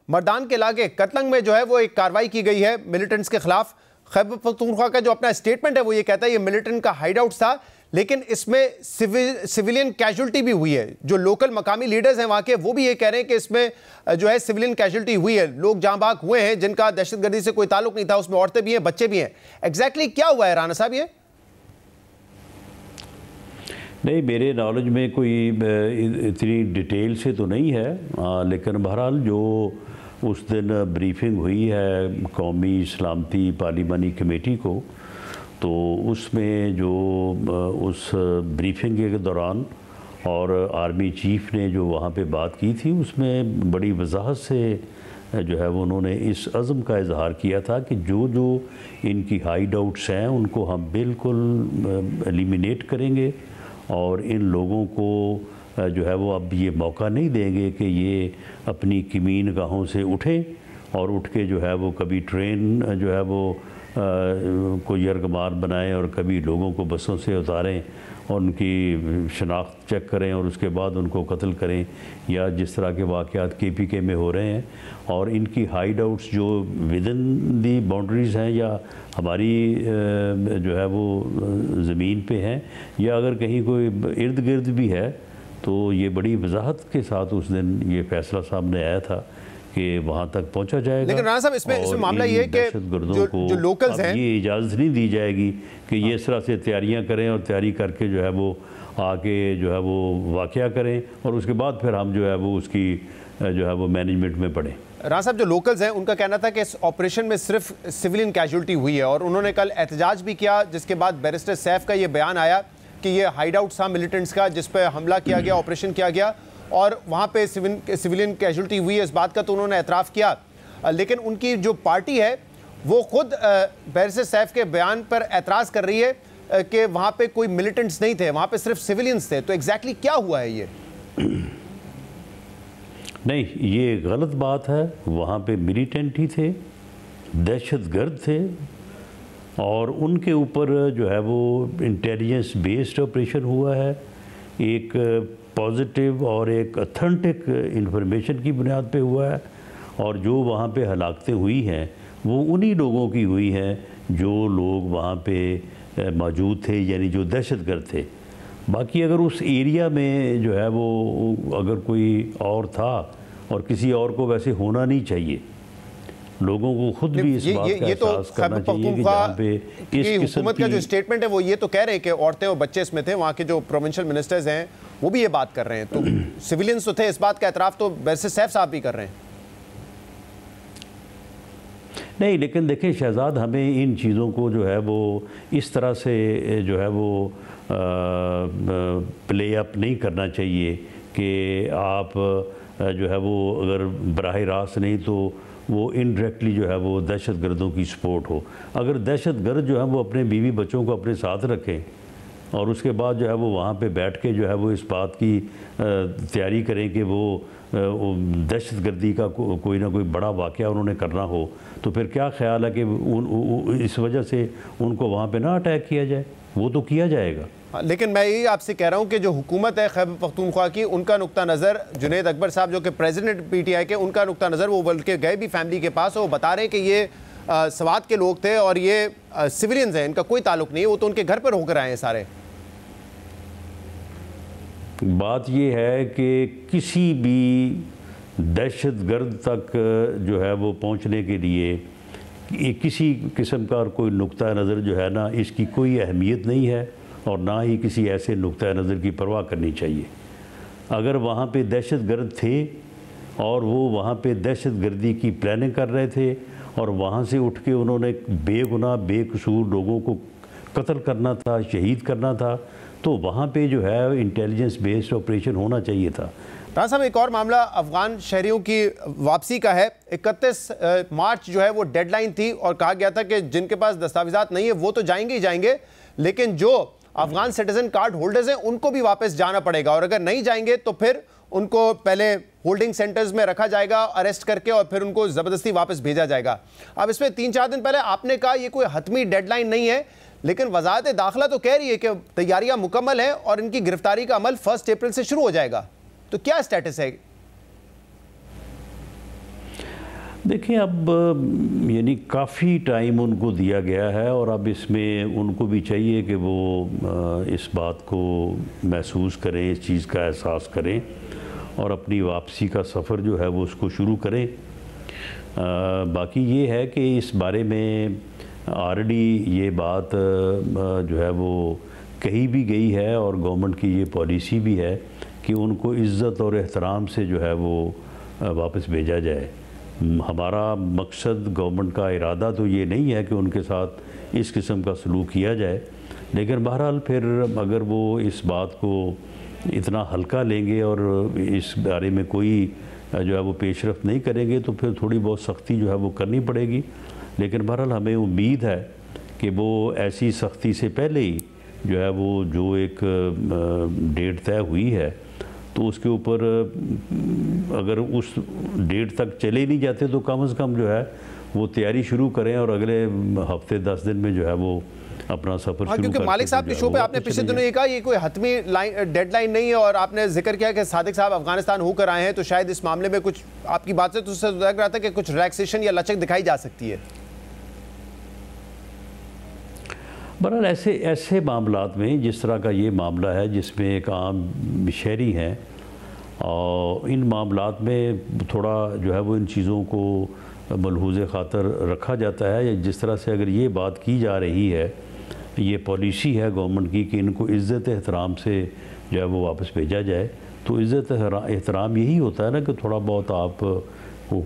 مردان کے علاقے کتلنگ میں جو ہے وہ ایک کاروائی کی گئی ہے ملیٹنٹس کے خلاف. خیبر پختونخوا کا جو اپنا اسٹیٹمنٹ ہے وہ یہ کہتا ہے یہ ملیٹنٹ کا ہائیڈ آؤٹ تھا، لیکن اس میں سیولین کیجولٹی بھی ہوئی ہے. جو لوکل مقامی لیڈرز ہیں وہاں کے وہ بھی یہ کہہ رہے ہیں کہ اس میں جو ہے سیولین کیجولٹی ہوئی ہے، لوگ جاں بحق ہوئے ہیں جن کا دہشت گردی سے کوئی تعلق نہیں تھا، اس میں عورتیں بھی ہیں، بچے بھی ہیں. ایگزیکٹلی کیا ہوا ہے رانا صاحب؟ یہ نہیں، میرے نالج میں کوئی اتنی ڈیٹیل سے تو نہیں ہے، لیکن بہرحال جو اس دن بریفنگ ہوئی ہے قومی سلامتی پارلیمانی کمیٹی کو، تو اس میں جو اس بریفنگ کے دوران اور آرمی چیف نے جو وہاں پہ بات کی تھی، اس میں بڑی وضاحت سے جو ہے وہ انہوں نے اس عزم کا اظہار کیا تھا کہ جو ان کی ہائیڈ آؤٹس ہیں ان کو ہم بالکل ایلیمینیٹ کریں گے، اور ان لوگوں کو جو ہے وہ اب یہ موقع نہیں دیں گے کہ یہ اپنی کمین گاہوں سے اٹھیں اور اٹھ کے جو ہے وہ کبھی ٹرین جو ہے وہ کو یرغمال بنائیں اور کبھی لوگوں کو بسوں سے اتاریں اور ان کی شناخت چیک کریں اور اس کے بعد ان کو قتل کریں، یا جس طرح کے واقعات KPK میں ہو رہے ہیں. اور ان کی ہائیڈ آؤٹس جو ودن دی باؤنڈریز ہیں یا ہماری جو ہے وہ زمین پہ ہیں، یا اگر کہیں کوئی ارد گرد بھی ہے، تو یہ بڑی وضاحت کے ساتھ اس دن یہ فیصلہ سامنے آیا تھا کہ وہاں تک پہنچا جائے گا. لیکن رانا صاحب اس میں معاملہ یہ ہے کہ جو لوکلز ہیں یہ اجازت نہیں دی جائے گی کہ یہ اس طرح سے تیاریاں کریں اور تیاری کر کے جو ہے وہ آ کے جو ہے وہ واقعہ کریں اور اس کے بعد پھر ہم جو ہے وہ اس کی جو ہے وہ مینجمنٹ میں پڑھیں. رانا صاحب جو لوکلز ہیں ان کا کہنا تھا کہ اس آپریشن میں صرف سیولین کیجولٹی ہوئی ہے، اور انہوں نے کل احتجاج بھی کیا، جس کے بعد بیرسٹر سیف کا یہ بیان آیا کہ یہ ہائیڈ آؤٹ تھا ملیٹنٹس کا جس پہ حملہ کیا گیا، آپریشن کیا گیا اور وہاں پہ سیولین کیجولٹی ہوئی ہے. اس بات کا تو انہوں نے اعتراف کیا، لیکن ان کی جو پارٹی ہے وہ خود بیرسٹر سیف کے بیان پر اعتراض کر رہی ہے کہ وہاں پہ کوئی ملیٹنٹس نہیں تھے، وہاں پہ صرف سیولینز تھے. تو ایگزیکٹلی کیا ہوا ہے یہ؟ نہیں، یہ غلط بات ہے. وہاں پہ ملیٹنٹ ہی تھے، دہشت گرد تھے، اور ان کے اوپر جو ہے وہ انٹیلیجنس بیسڈ آپریشن ہوا ہے، ایک پازیٹیو اور ایک اتھینٹک انفارمیشن کی بنیاد پہ ہوا ہے. اور جو وہاں پہ ہلاکتیں ہوئی ہیں وہ انہی لوگوں کی ہوئی ہیں جو لوگ وہاں پہ موجود تھے، یعنی جو دہشت گرد تھے. باقی اگر اس ایریا میں جو ہے وہ اگر کوئی اور تھا، اور کسی اور کو ویسے ہونا نہیں چاہیے، لوگوں کو خود بھی اس بات کا احساس کرنا چاہیے کہ جہاں پہ اس قسم حکومت کا جو اسٹیٹمنٹ ہے وہ یہ تو کہہ رہے ہیں کہ عورتیں اور بچے اس میں تھے، وہاں کے جو پروونشل منسٹرز ہیں وہ بھی یہ بات کر رہے ہیں. تو سیولینز تو تھے، اس بات کا اعتراف تو بیرسٹر سیف صاحب بھی کر رہے ہیں. نہیں، لیکن دیکھیں شہزاد، ہمیں ان چیزوں کو جو ہے وہ اس طرح سے جو ہے وہ پلے اپ نہیں کرنا چاہیے کہ آپ جو ہے وہ اگر براہ راست نہیں تو وہ انڈائریکٹلی جو ہے وہ دہشت گردوں کی سپورٹ ہو. اگر دہشت گرد جو ہے وہ اپنے بیوی بچوں کو اپنے ساتھ رکھیں اور اس کے بعد جو ہے وہ وہاں پہ بیٹھ کے جو ہے وہ اس بات کی تیاری کریں کہ وہ دہشت گردی کا کوئی نہ کوئی بڑا واقعہ انہوں نے کرنا ہو، تو پھر کیا خیال ہے کہ اس وجہ سے ان کو وہاں پہ نہ اٹیک کیا جائے؟ وہ تو کیا جائے گا. لیکن میں یہ آپ سے کہہ رہا ہوں کہ جو حکومت ہے خیبر پختونخوا کی، ان کا نقطہ نظر، جنید اکبر صاحب جو کہ پریزیڈنٹ PTI کے، ان کا نقطہ نظر، وہ بلکہ گئے بھی فیملی کے پاس اور وہ بتا رہے ہیں کہ یہ سوات کے لوگ تھے اور یہ سیولینز ہیں، ان کا کوئی تعلق نہیں ہے، وہ تو ان کے گھر پر ہو کر آئے ہیں سارے. بات یہ ہے کہ کسی بھی دہشت گرد تک جو ہے وہ پہنچنے کے لیے کسی قسم کا اور کوئی نقطہ نظر جو ہے نا، اس کی کوئی اہمیت نہیں ہے اور نہ ہی کسی ایسے نقطہ نظر کی پرواہ کرنی چاہیے. اگر وہاں پہ دہشت گرد تھے اور وہ وہاں پہ دہشت گردی کی پلاننگ کر رہے تھے اور وہاں سے اٹھ کے انہوں نے بے گناہ بے قصور لوگوں کو قتل کرنا تھا، شہید کرنا تھا، تو وہاں پہ جو ہے انٹیلیجنس بیسڈ آپریشن ہونا چاہیے تھا. رانا صاحب ایک اور معاملہ افغان شہریوں کی واپسی کا ہے. 31 مارچ جو ہے وہ ڈیڈ لائن تھی اور کہا گیا تھا کہ جن کے پاس دستاویزات نہیں ہیں وہ تو جائیں گے ہی جائیں گے، لیکن جو افغان سٹیزن کارڈ ہولڈرز ہیں ان کو بھی واپس جانا پڑے گا، اور اگر نہیں جائیں گے تو پھر ان کو پہلے ہولڈنگ سینٹرز میں رکھا جائے گا اریسٹ کر کے اور پھر ان کو زبردستی واپس بھیجا جائے گا. اب اس میں 3-4 دن پہلے آپ نے کہا یہ کوئی حتمی ڈیڈ لائن نہیں ہے، لیکن وزارت داخلہ تو کہہ رہی ہے کہ تیاریاں مکمل ہیں اور ان کی گرفتاری کا عمل 1 اپریل سے شروع ہو جائے گا. تو کیا سٹیٹس ہے؟ دیکھیں اب یعنی کافی ٹائم ان کو دیا گیا ہے، اور اب اس میں ان کو بھی چاہیے کہ وہ اس بات کو محسوس کریں، اس چیز کا احساس کریں اور اپنی واپسی کا سفر جو ہے وہ اس کو شروع کریں۔ باقی یہ ہے کہ اس بارے میں آلریڈی یہ بات جو ہے وہ کہی بھی گئی ہے، اور گورنمنٹ کی یہ پالیسی بھی ہے کہ ان کو عزت اور احترام سے جو ہے وہ واپس بھیجا جائے۔ ہمارا مقصد، گورنمنٹ کا ارادہ تو یہ نہیں ہے کہ ان کے ساتھ اس قسم کا سلوک کیا جائے، لیکن بہرحال پھر اگر وہ اس بات کو اتنا ہلکا لیں گے اور اس بارے میں کوئی جو ہے وہ پیش رفت نہیں کریں گے تو پھر تھوڑی بہت سختی جو ہے وہ کرنی پڑے گی، لیکن بہرحال ہمیں امید ہے کہ وہ ایسی سختی سے پہلے ہی جو ہے وہ جو ایک ڈیٹ طے ہوئی ہے تو اس کے اوپر اگر اس ڈیٹ تک چلے نہیں جاتے تو کم از کم جو ہے وہ تیاری شروع کریں، اور اگلے ہفتے 10 دن میں جو ہے وہ اپنا سفر شروع کریں۔ کیونکہ مالک صاحب کی شو پہ آپ نے پچھلے دنوں یہ کہا یہ کوئی حتمی ڈیڈ لائن نہیں ہے، اور آپ نے ذکر کیا کہ صادق صاحب افغانستان ہو کر آئے ہیں تو شاید اس معاملے میں کچھ آپ کی بات سے تو لگ رہا تھا کہ کچھ ریلیکسیشن یا لچک دکھائی جا سکتی ہے۔ بہرحال ایسے معاملات میں جس طرح کا یہ معاملہ ہے جس میں ایک عام شہری ہیں، اور ان معاملات میں تھوڑا جو ہے وہ ان چیزوں کو ملحوظ خاطر رکھا جاتا ہے، جس طرح سے اگر یہ بات کی جا رہی ہے، یہ پالیسی ہے گورنمنٹ کی کہ ان کو عزت احترام سے جو ہے وہ واپس بھیجا جائے، تو عزت احترام یہی ہوتا ہے نا کہ تھوڑا بہت آپ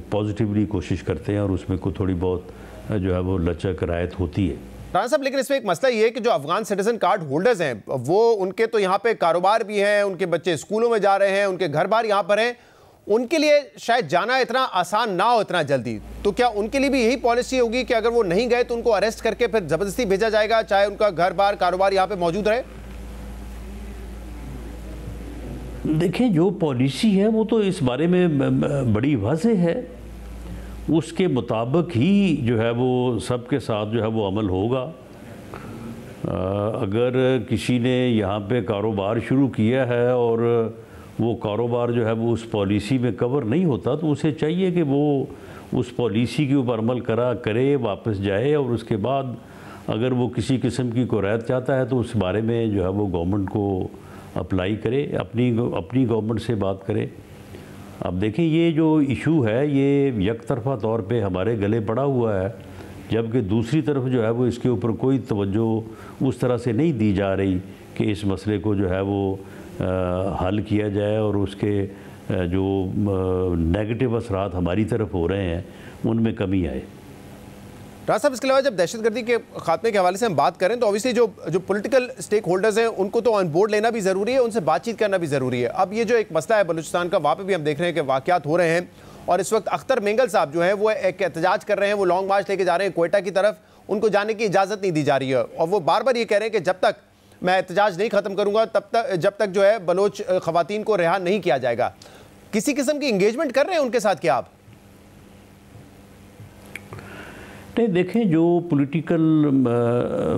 پازیٹیولی کوشش کرتے ہیں اور اس میں کوئی تھوڑی بہت جو ہے وہ لچک رعایت ہوتی ہے۔ رانا صاحب لیکن اس میں ایک مسئلہ یہ ہے کہ جو افغان سٹیزن کارڈ ہولڈرز ہیں وہ ان کے تو یہاں پہ کاروبار بھی ہیں، ان کے بچے اسکولوں میں جا رہے ہیں، ان کے گھر بار یہاں پر ہیں، ان کے لیے شاید جانا اتنا آسان نہ ہو اتنا جلدی، تو کیا ان کے لیے بھی یہی پالیسی ہوگی کہ اگر وہ نہیں گئے تو ان کو اریسٹ کر کے پھر زبردستی بھیجا جائے گا چاہے ان کا گھر بار کاروبار یہاں پہ موجود رہے؟ دیکھیں جو پالیسی ہے وہ تو اس بارے میں بڑی واضح ہے، اس کے مطابق ہی جو ہے وہ سب کے ساتھ جو ہے وہ عمل ہوگا۔ اگر کسی نے یہاں پہ کاروبار شروع کیا ہے اور وہ کاروبار جو ہے وہ اس پالیسی میں کور نہیں ہوتا تو اسے چاہیے کہ وہ اس پالیسی کے اوپر عمل کرے، واپس جائے، اور اس کے بعد اگر وہ کسی قسم کی کوئی رعایت چاہتا ہے تو اس بارے میں جو ہے وہ گورنمنٹ کو اپلائی کرے، اپنی گورنمنٹ سے بات کرے۔ اب دیکھیں یہ جو ایشو ہے یہ یک طرفہ طور پہ ہمارے گلے پڑا ہوا ہے، جبکہ دوسری طرف جو ہے وہ اس کے اوپر کوئی توجہ اس طرح سے نہیں دی جا رہی کہ اس مسئلے کو جو ہے وہ حل کیا جائے اور اس کے جو نیگیٹو اثرات ہماری طرف ہو رہے ہیں ان میں کمی آئے۔ راز صاحب اس کے علاوہ جب دہشت گردی کے خاتمے کے حوالے سے ہم بات کریں تو اوبیسلی جو پولیٹیکل سٹیک ہولڈرز ہیں ان کو تو آن بورڈ لینا بھی ضروری ہے، ان سے بات چیت کرنا بھی ضروری ہے۔ اب یہ جو ایک مسئلہ ہے بلوچستان کا، وہاں پہ بھی ہم دیکھ رہے ہیں کہ واقعات ہو رہے ہیں، اور اس وقت اختر مینگل صاحب جو ہیں وہ ایک احتجاج کر رہے ہیں، وہ لانگ مارچ لے کے جا رہے ہیں کوئٹہ کی طرف، ان کو جانے کی اجازت نہیں دی جا رہی ہے، اور وہ بار بار یہ کہہ رہے ہیں کہ جب تک میں احتجاج نہیں ختم کروں گا جب تک جو ہے بلوچ خواتین کو رہا نہیں کیا جائے گا۔ کسی قسم کی انگیجمنٹ کر رہے ہیں ان کے ساتھ کیا آپ؟ نہیں دیکھیں جو پولیٹیکل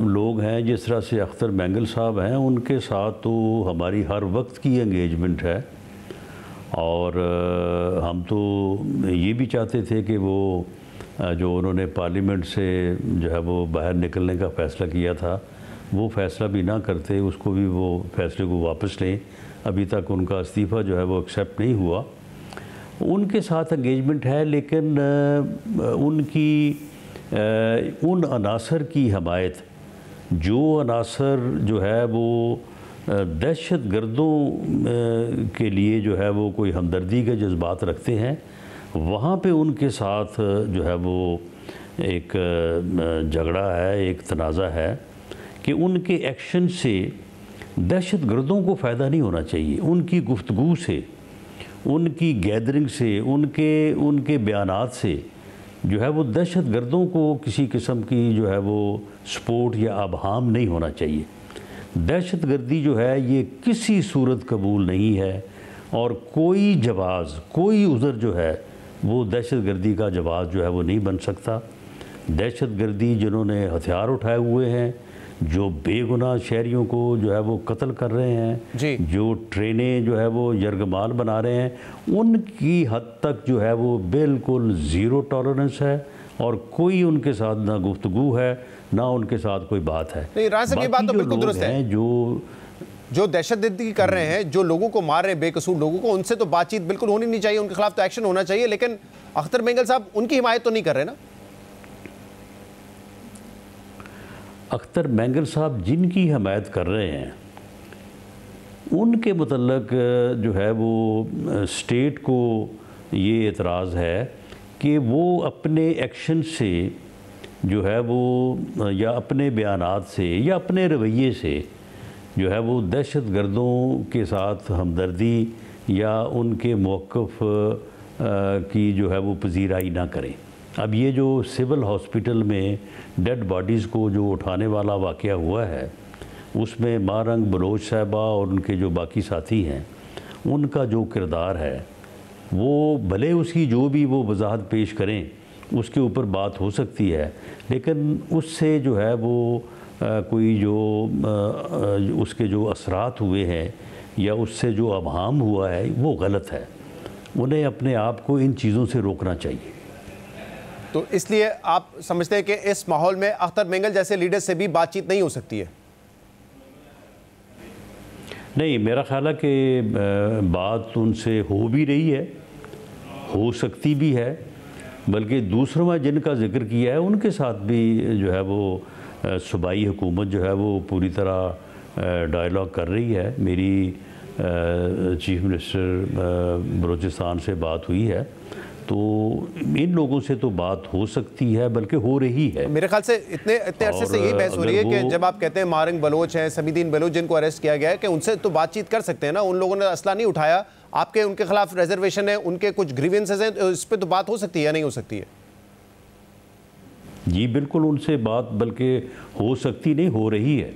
لوگ ہیں جس طرح سے اختر مینگل صاحب ہیں ان کے ساتھ تو ہماری ہر وقت کی انگیجمنٹ ہے، اور ہم تو یہ بھی چاہتے تھے کہ وہ جو انہوں نے پارلیمنٹ سے جو ہے وہ باہر نکلنے کا فیصلہ کیا تھا وہ فیصلہ بھی نہ کرتے، اس کو بھی وہ فیصلے کو واپس لیں۔ ابھی تک ان کا استعفیٰ جو ہے وہ ایکسیپٹ نہیں ہوا۔ ان کے ساتھ انگیجمنٹ ہے، لیکن ان کی ان عناصر کی حمایت، جو عناصر جو ہے وہ دہشت گردوں کے لیے جو ہے وہ کوئی ہمدردی کے جذبات رکھتے ہیں، وہاں پہ ان کے ساتھ جو ہے وہ ایک جھگڑا ہے، ایک تنازع ہے کہ ان کے ایکشن سے دہشت گردوں کو فائدہ نہیں ہونا چاہیے۔ ان کی گفتگو سے، ان کی گیدرنگ سے، ان کے بیانات سے جو ہے وہ دہشت گردوں کو کسی قسم کی جو ہے وہ سپورٹ یا ابہام نہیں ہونا چاہیے۔ دہشت گردی جو ہے یہ کسی صورت قبول نہیں ہے، اور کوئی جواز، کوئی عذر جو ہے وہ دہشت گردی کا جواز جو ہے وہ نہیں بن سکتا۔ دہشت گردی جنہوں نے ہتھیار اٹھائے ہوئے ہیں، جو بے گناہ شہریوں کو جو ہے وہ قتل کر رہے ہیں جی جو ٹرینیں جو ہے وہ یرغمال بنا رہے ہیں ان کی حد تک جو ہے وہ بالکل زیرو ٹالرنس ہے اور کوئی ان کے ساتھ نہ گفتگو ہے نہ ان کے ساتھ کوئی بات ہے. نہیں رانا صاحب یہ بات تو بالکل درست ہے. جو دہشت گردی کر رہے ہیں جو لوگوں کو مار رہے ہیں بے قصور لوگوں کو ان سے تو بات چیت بالکل ہونی نہیں چاہیے ان کے خلاف تو ایکشن ہونا چاہیے لیکن اختر مینگل صاحب ان کی حمایت تو نہیں کر رہے نا. اختر مینگل صاحب جن کی حمایت کر رہے ہیں ان کے متعلق جو ہے وہ اسٹیٹ کو یہ اعتراض ہے کہ وہ اپنے ایکشن سے جو ہے وہ یا اپنے بیانات سے یا اپنے رویے سے جو ہے وہ دہشت گردوں کے ساتھ ہمدردی یا ان کے موقف کی جو ہے وہ پذیرائی نہ کریں. اب یہ جو سول ہاسپٹل میں ڈیڈ باڈیز کو جو اٹھانے والا واقعہ ہوا ہے اس میں مارنگ بلوچ صاحبہ اور ان کے جو باقی ساتھی ہیں ان کا جو کردار ہے وہ بھلے اس کی جو بھی وہ وضاحت پیش کریں اس کے اوپر بات ہو سکتی ہے لیکن اس سے جو ہے وہ کوئی جو اس کے جو اثرات ہوئے ہیں یا اس سے جو ابہام ہوا ہے وہ غلط ہے. انہیں اپنے آپ کو ان چیزوں سے روکنا چاہیے. تو اس لیے آپ سمجھتے ہیں کہ اس ماحول میں اختر مینگل جیسے لیڈر سے بھی بات چیت نہیں ہو سکتی ہے؟ نہیں میرا خیال ہے کہ بات ان سے ہو بھی رہی ہے ہو سکتی بھی ہے بلکہ دوسروں میں جن کا ذکر کیا ہے ان کے ساتھ بھی جو ہے وہ صوبائی حکومت جو ہے وہ پوری طرح ڈائلاگ کر رہی ہے. میری چیف منسٹر بلوچستان سے بات ہوئی ہے تو ان لوگوں سے تو بات ہو سکتی ہے بلکہ ہو رہی ہے. میرے خیال سے اتنے عرصے سے یہی بحث ہو رہی ہے کہ جب آپ کہتے ہیں مارنگ بلوچ ہیں سمیدین بلوچ جن کو اریسٹ کیا گیا ہے کہ ان سے تو بات چیت کر سکتے ہیں نا. ان لوگوں نے اسلحہ نہیں اٹھایا آپ کے ان کے خلاف ریزرویشن ہے ان کے کچھ گریونسز ہیں اس پہ تو بات ہو سکتی ہے یا نہیں ہو سکتی ہے؟ جی بالکل ان سے بات بلکہ ہو سکتی نہیں ہو رہی ہے.